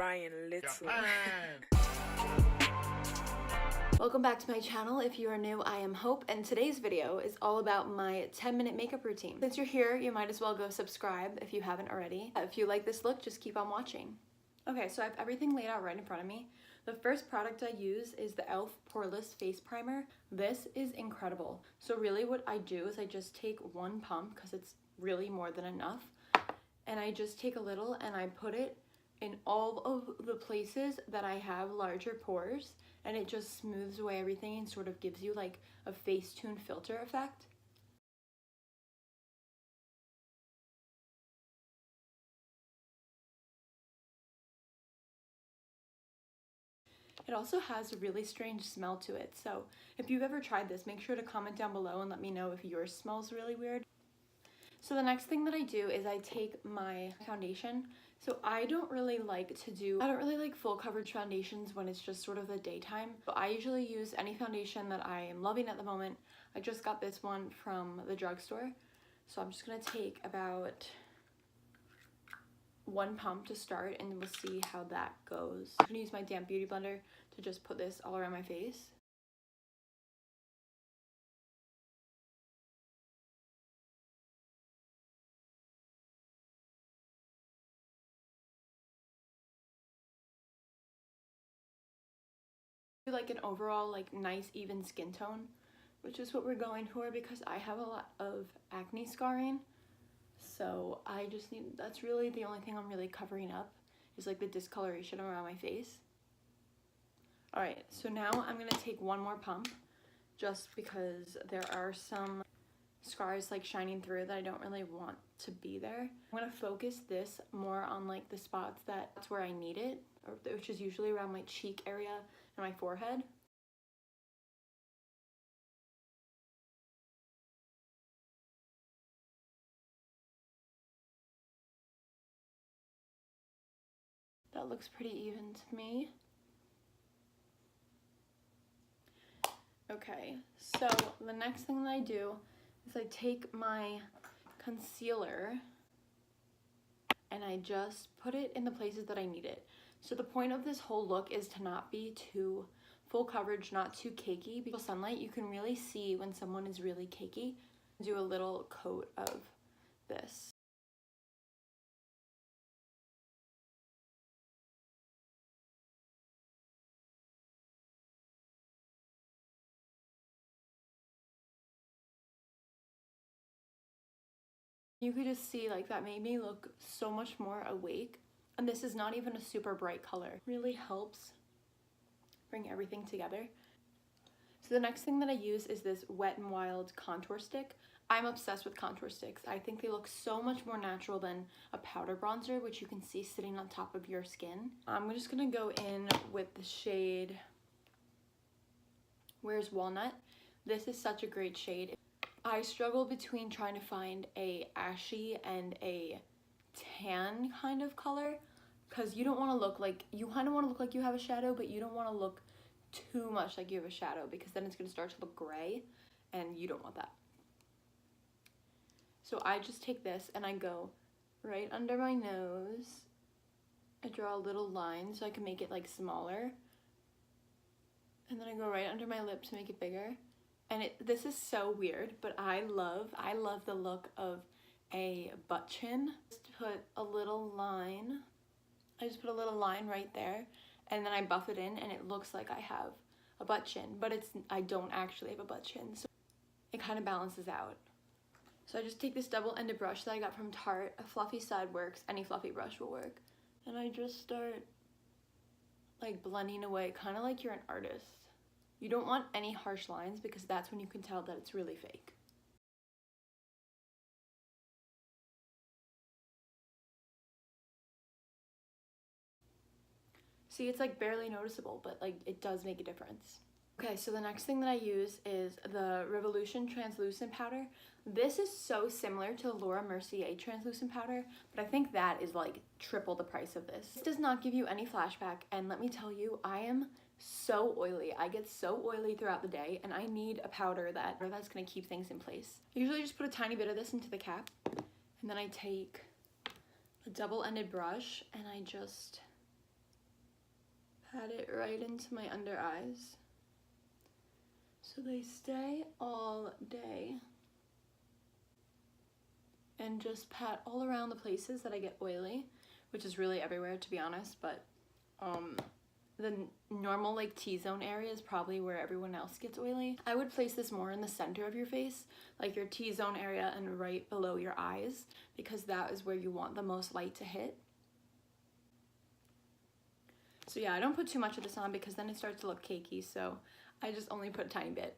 Brian Little. Welcome back to my channel. If you are new, I am Hope, and today's video is all about my 10-minute makeup routine. Since you're here, you might as well go subscribe if you haven't already. If you like this look, just keep on watching. Okay, so I have everything laid out right in front of me. The first product I use is the e.l.f. Poreless Face Primer. This is incredible. So really what I do is I just take one pump, because it's really more than enough, and I just take a little and I put it in all of the places that I have larger pores, and it just smooths away everything and sort of gives you like a Facetune filter effect. It also has a really strange smell to it, so if you've ever tried this, make sure to comment down below and let me know if yours smells really weird. So the next thing that I do is I take my foundation. So I don't really like full coverage foundations when it's just sort of the daytime. So I usually use any foundation that I am loving at the moment. I just got this one from the drugstore. So I'm just gonna take about one pump to start, and we'll see how that goes. I'm gonna use my damp beauty blender to just put this all around my face. Like an overall like nice even skin tone, which is what we're going for because I have a lot of acne scarring. So I just need, that's really the only thing I'm really covering up is like the discoloration around my face. All right, so now I'm gonna take one more pump just because there are some scars like shining through that I don't really want to be there. I'm gonna focus this more on like the spots that's where I need it, which is usually around my cheek area and my forehead. That looks pretty even to me. Okay, so the next thing that I do is I take my concealer and I just put it in the places that I need it. So the point of this whole look is to not be too full coverage, not too cakey. Because sunlight, you can really see when someone is really cakey. Do a little coat of this. You could just see like that made me look so much more awake. And this is not even a super bright color. Really helps bring everything together. So the next thing that I use is this Wet n Wild contour stick. I'm obsessed with contour sticks. I think they look so much more natural than a powder bronzer, which you can see sitting on top of your skin. I'm just gonna go in with the shade Where's Walnut. This is such a great shade. I struggle between trying to find a ashy and a tan kind of color because you don't want to look like, you kind of want to look like you have a shadow, but you don't want to look too much like you have a shadow because then it's going to start to look gray and you don't want that. So I just take this and I go right under my nose. I draw a little line so I can make it like smaller. And then I go right under my lip to make it bigger. And this is so weird, but I love the look of a butt chin. Just put a little line. I just put a little line right there, and then I buff it in, and it looks like I have a butt chin, but I don't actually have a butt chin, so it kind of balances out. So I just take this double-ended brush that I got from Tarte. A fluffy side works, any fluffy brush will work. And I just start like blending away, kind of like you're an artist. You don't want any harsh lines because that's when you can tell that it's really fake. See, it's like barely noticeable, but like it does make a difference. Okay, so the next thing that I use is the Revolution Translucent Powder. This is so similar to the Laura Mercier Translucent Powder, but I think that is like triple the price of this. This does not give you any flashback, and let me tell you, I am so oily. I get so oily throughout the day, and I need a powder that's gonna keep things in place. I usually just put a tiny bit of this into the cap, and then I take a double-ended brush, and I just pat it right into my under eyes so they stay all day. And just pat all around the places that I get oily, which is really everywhere to be honest, but the normal like T-zone area is probably where everyone else gets oily. I would place this more in the center of your face, like your T-zone area and right below your eyes, because that is where you want the most light to hit. So yeah, I don't put too much of this on because then it starts to look cakey, so I just only put a tiny bit.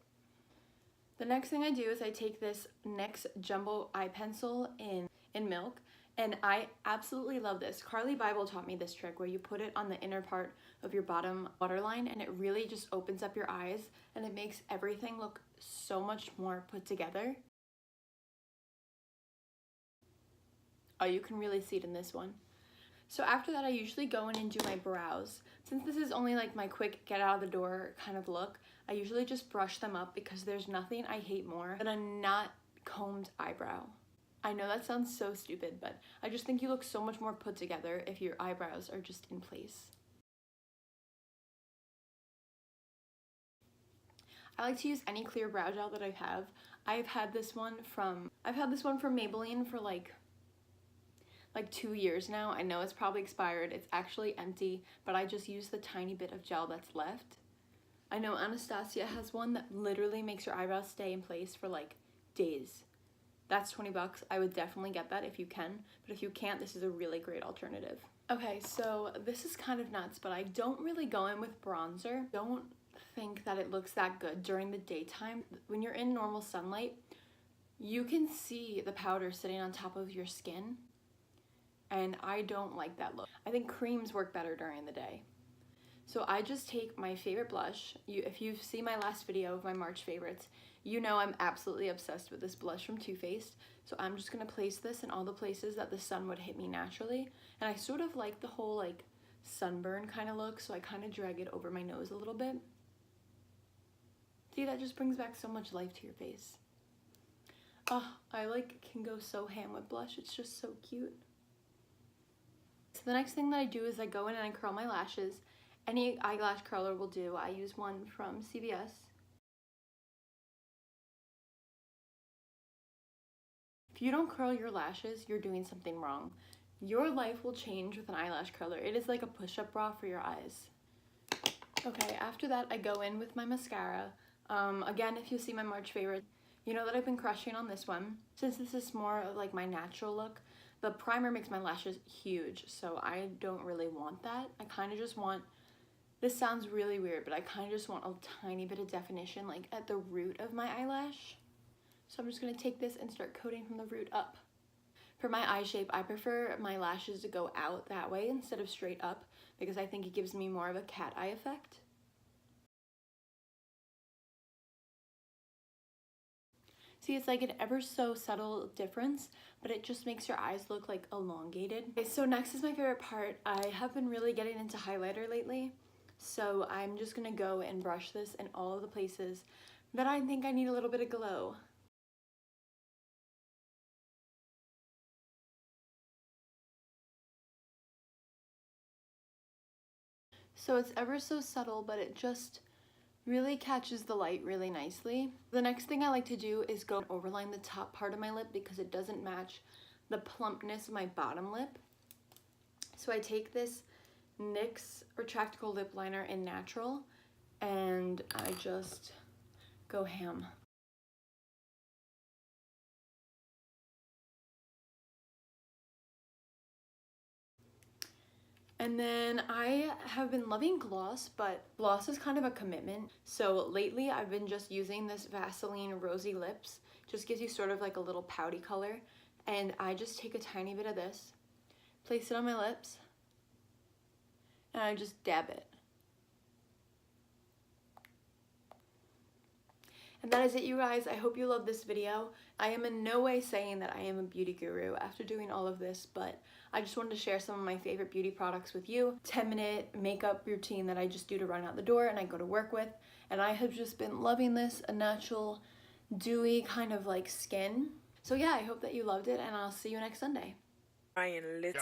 The next thing I do is I take this NYX Jumbo Eye Pencil in Milk, and I absolutely love this. Carly Bible taught me this trick where you put it on the inner part of your bottom waterline and it really just opens up your eyes and it makes everything look so much more put together. Oh, you can really see it in this one. So after that, I usually go in and do my brows. Since this is only like my quick get out of the door kind of look, I usually just brush them up because there's nothing I hate more than a not combed eyebrow. I know that sounds so stupid, but I just think you look so much more put together if your eyebrows are just in place. I like to use any clear brow gel that I have. I've had this one from Maybelline for like 2 years now. I know it's probably expired. It's actually empty, but I just use the tiny bit of gel that's left. I know Anastasia has one that literally makes your eyebrows stay in place for like days. That's 20 bucks. I would definitely get that if you can, but if you can't, this is a really great alternative. Okay, so this is kind of nuts, but I don't really go in with bronzer. Don't think that it looks that good during the daytime. When you're in normal sunlight, you can see the powder sitting on top of your skin, and I don't like that look. I think creams work better during the day. So I just take my favorite blush. If you've seen my last video of my March favorites, you know I'm absolutely obsessed with this blush from Too Faced. So I'm just gonna place this in all the places that the sun would hit me naturally. And I sort of like the whole like sunburn kind of look, so I kind of drag it over my nose a little bit. See, that just brings back so much life to your face. Oh, I can go so ham with blush. It's just so cute. So the next thing that I do is I go in and I curl my lashes. Any eyelash curler will do. I use one from CVS. If you don't curl your lashes, you're doing something wrong. Your life will change with an eyelash curler. It is like a push-up bra for your eyes. Okay, after that I go in with my mascara. Again, if you see my March favorite, you know that I've been crushing on this one. Since this is more of like my natural look, the primer makes my lashes huge, so I don't really want that. I kind of just want, this sounds really weird, but I kind of just want a tiny bit of definition like at the root of my eyelash. So I'm just going to take this and start coating from the root up. For my eye shape, I prefer my lashes to go out that way instead of straight up because I think it gives me more of a cat eye effect. See, it's like an ever so subtle difference, but it just makes your eyes look like elongated. Okay, so next is my favorite part. I have been really getting into highlighter lately, so I'm just gonna go and brush this in all of the places that I think I need a little bit of glow. So it's ever so subtle, but it just really catches the light really nicely. The next thing I like to do is go and overline the top part of my lip because it doesn't match the plumpness of my bottom lip. So I take this NYX Retractable Lip Liner in Natural and I just go ham. And then I have been loving gloss, but gloss is kind of a commitment. So lately I've been just using this Vaseline Rosy Lips. Just gives you sort of like a little pouty color. And I just take a tiny bit of this, place it on my lips, and I just dab it. And that is it, you guys. I hope you love this video. I am in no way saying that I am a beauty guru after doing all of this, but I just wanted to share some of my favorite beauty products with you. 10-minute makeup routine that I just do to run out the door and I go to work with. And I have just been loving this, a natural, dewy kind of like skin. So yeah, I hope that you loved it and I'll see you next Sunday. Ryan Little.